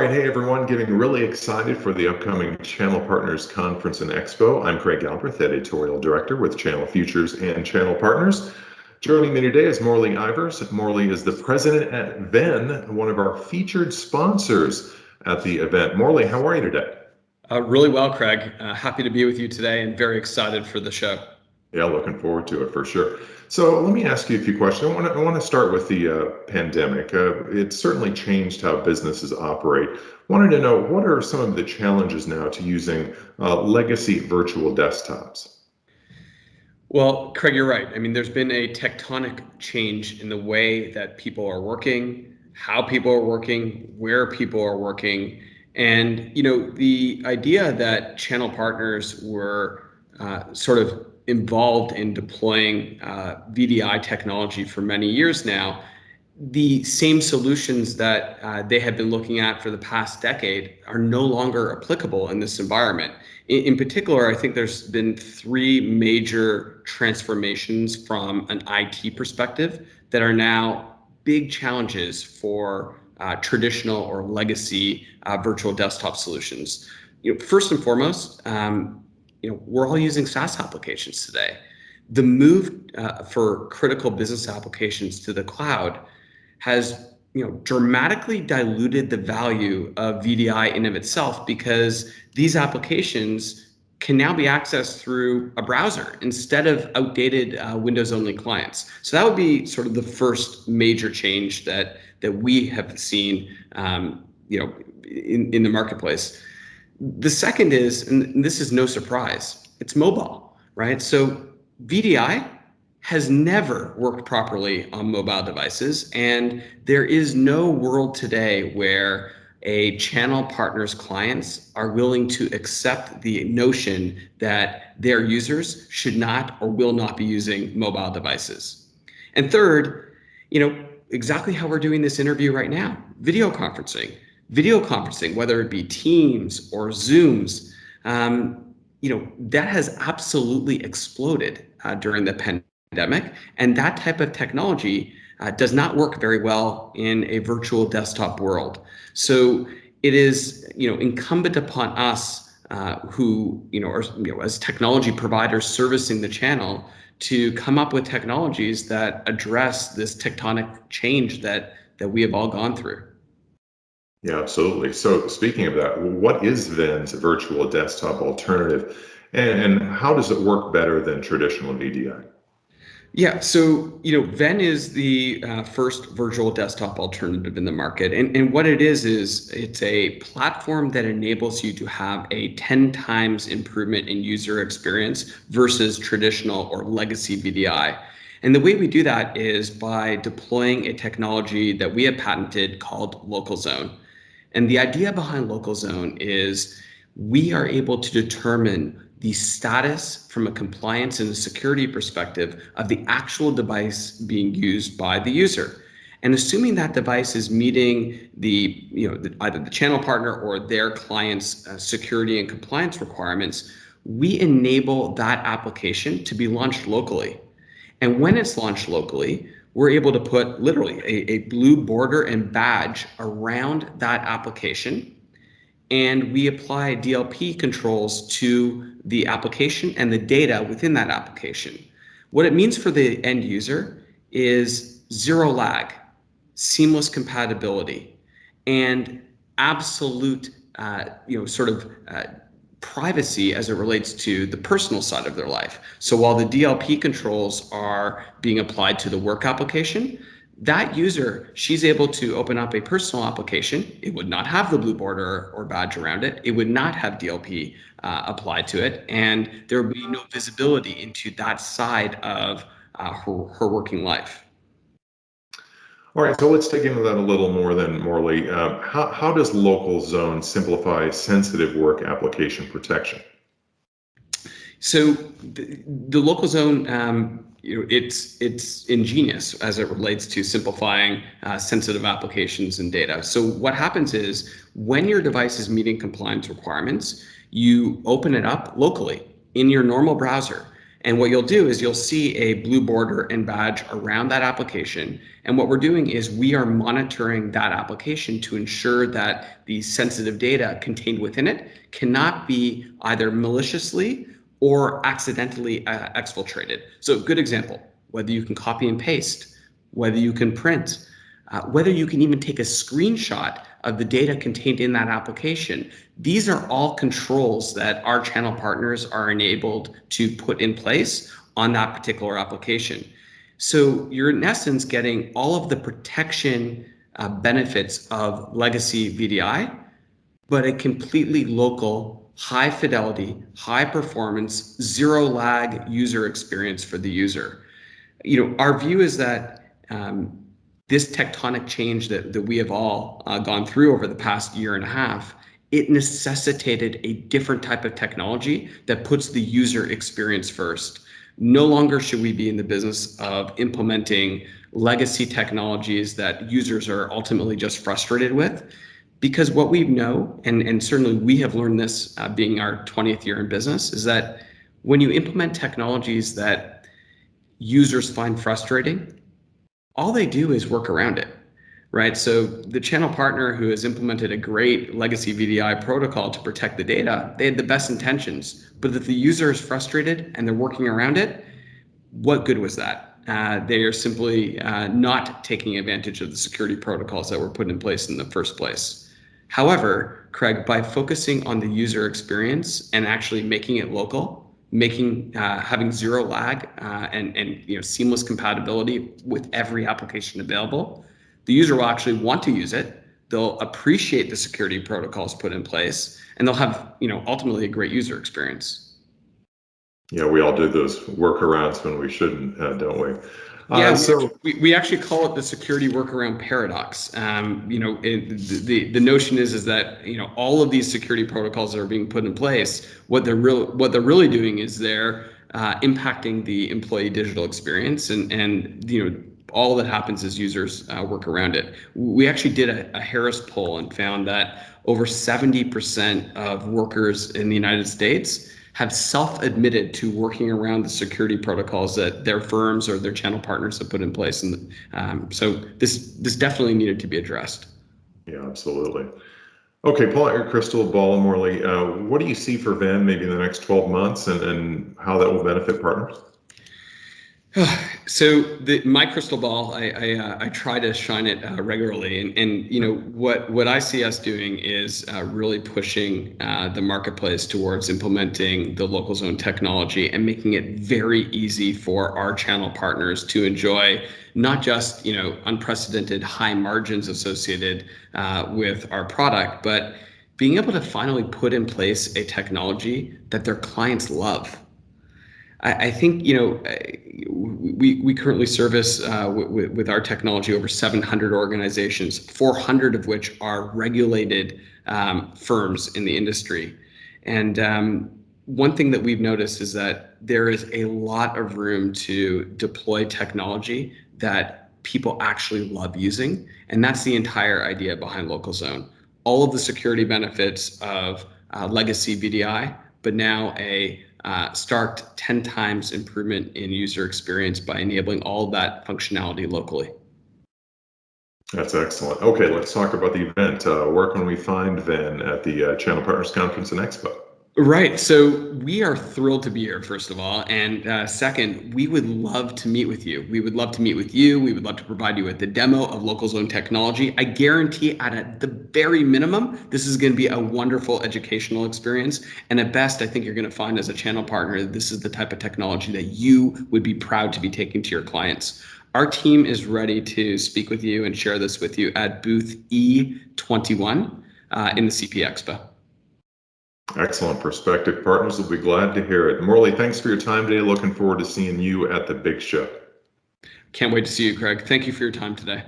right, hey everyone, getting really excited for the upcoming Channel Partners Conference and Expo. I'm Craig Galbraith, Editorial Director with Channel Futures and Channel Partners. Joining me today is Morley Ivers. Morley is the president at Venn, one of our featured sponsors at the event. Morley, how are you today? Really well, Craig. Happy to be with you today and very excited for the show. Yeah, looking forward to it for sure. So let me ask you a few questions. I want to start with the pandemic. It's certainly changed how businesses operate. Wanted to know, what are some of the challenges now to using legacy virtual desktops? Well, Craig, you're right. I mean, there's been a tectonic change in the way that people are working, how people are working, where people are working. And, the idea that channel partners were sort of involved in deploying VDI technology for many years now, the same solutions that they have been looking at for the past decade are no longer applicable in this environment. In particular, I think there's been three major transformations from an IT perspective that are now big challenges for traditional or legacy virtual desktop solutions. First and foremost, we're all using SaaS applications today. The move for critical business applications to the cloud has dramatically diluted the value of VDI in of itself, because these applications can now be accessed through a browser instead of outdated Windows-only clients. So that would be sort of the first major change that we have seen in the marketplace. The second is, and this is no surprise, it's mobile, right? So VDI has never worked properly on mobile devices, and there is no world today where a channel partner's clients are willing to accept the notion that their users should not or will not be using mobile devices. And third, exactly how we're doing this interview right now, video conferencing, whether it be Teams or Zooms, that has absolutely exploded during the pandemic, and that type of technology does not work very well in a virtual desktop world. So it is, incumbent upon us who, are, as technology providers servicing the channel, to come up with technologies that address this tectonic change that we have all gone through. Yeah, absolutely. So speaking of that, what is Venn's virtual desktop alternative, and how does it work better than traditional VDI? Yeah, so Venn is the first virtual desktop alternative in the market, and what it is it's a platform that enables you to have a 10 times improvement in user experience versus traditional or legacy VDI. And the way we do that is by deploying a technology that we have patented called LocalZone. And the idea behind LocalZone is we are able to determine the status from a compliance and a security perspective of the actual device being used by the user. And assuming that device is meeting either the channel partner or their client's security and compliance requirements, we enable that application to be launched locally. And when it's launched locally, we're able to put literally a blue border and badge around that application, and we apply DLP controls to the application and the data within that application. What it means for the end user is zero lag, seamless compatibility, and absolute privacy as it relates to the personal side of their life. So while the DLP controls are being applied to the work application, that user, she's able to open up a personal application. It would not have the blue border or badge around it. It would not have DLP applied to it. And there would be no visibility into that side of her working life. All right, so let's dig into that a little more then, Morley. How does LocalZone simplify sensitive work application protection? So the LocalZone, it's ingenious as it relates to simplifying sensitive applications and data. So what happens is when your device is meeting compliance requirements, you open it up locally in your normal browser. And what you'll do is you'll see a blue border and badge around that application. And what we're doing is we are monitoring that application to ensure that the sensitive data contained within it cannot be either maliciously or accidentally exfiltrated. So good example, whether you can copy and paste, whether you can print, whether you can even take a screenshot of the data contained in that application. These are all controls that our channel partners are enabled to put in place on that particular application. So you're in essence getting all of the protection benefits of legacy VDI, but a completely local, high fidelity, high performance, zero lag user experience for the user. Our view is that this tectonic change that we have all gone through over the past year and a half, it necessitated a different type of technology that puts the user experience first. No longer should we be in the business of implementing legacy technologies that users are ultimately just frustrated with. Because what we know, and certainly we have learned this being our 20th year in business, is that when you implement technologies that users find frustrating, all they do is work around it, right? So the channel partner who has implemented a great legacy VDI protocol to protect the data, they had the best intentions. But if the user is frustrated and they're working around it, what good was that? They are simply not taking advantage of the security protocols that were put in place in the first place. However, Craig, by focusing on the user experience and actually making it local, having zero lag and seamless compatibility with every application available, the user will actually want to use it. They'll appreciate the security protocols put in place, and they'll have ultimately a great user experience. Yeah, we all do those workarounds when we shouldn't, don't we? Yeah, we actually call it the security workaround paradox. The notion is that all of these security protocols that are being put in place, what they're really doing is they're impacting the employee digital experience, and all that happens is users work around it. We actually did a Harris poll and found that over 70% of workers in the United States have self-admitted to working around the security protocols that their firms or their channel partners have put in place. And so this definitely needed to be addressed. Yeah, absolutely. Okay, pull out your crystal ball, Morley. What do you see for Venn maybe in the next 12 months and how that will benefit partners? So my crystal ball, I try to shine it regularly, and what I see us doing is really pushing the marketplace towards implementing the LocalZone technology and making it very easy for our channel partners to enjoy not just unprecedented high margins associated with our product, but being able to finally put in place a technology that their clients love. I think we currently service with our technology over 700 organizations, 400 of which are regulated firms in the industry. And one thing that we've noticed is that there is a lot of room to deploy technology that people actually love using, and that's the entire idea behind LocalZone. All of the security benefits of legacy VDI, but now a stark 10 times improvement in user experience by enabling all of that functionality locally. That's excellent. Okay, let's talk about the event. Where can we find Venn at the Channel Partners Conference and Expo? Right. So we are thrilled to be here, first of all. And second, we would love to meet with you. We would love to meet with you. We would love to provide you with the demo of LocalZone technology. I guarantee at the very minimum, this is going to be a wonderful educational experience. And at best, I think you're going to find as a channel partner, this is the type of technology that you would be proud to be taking to your clients. Our team is ready to speak with you and share this with you at booth E21 in the CP Expo. Excellent. Prospective partners will be glad to hear it. Morley, thanks for your time today. Looking forward to seeing you at the big show. Can't wait to see you, Craig. Thank you for your time today.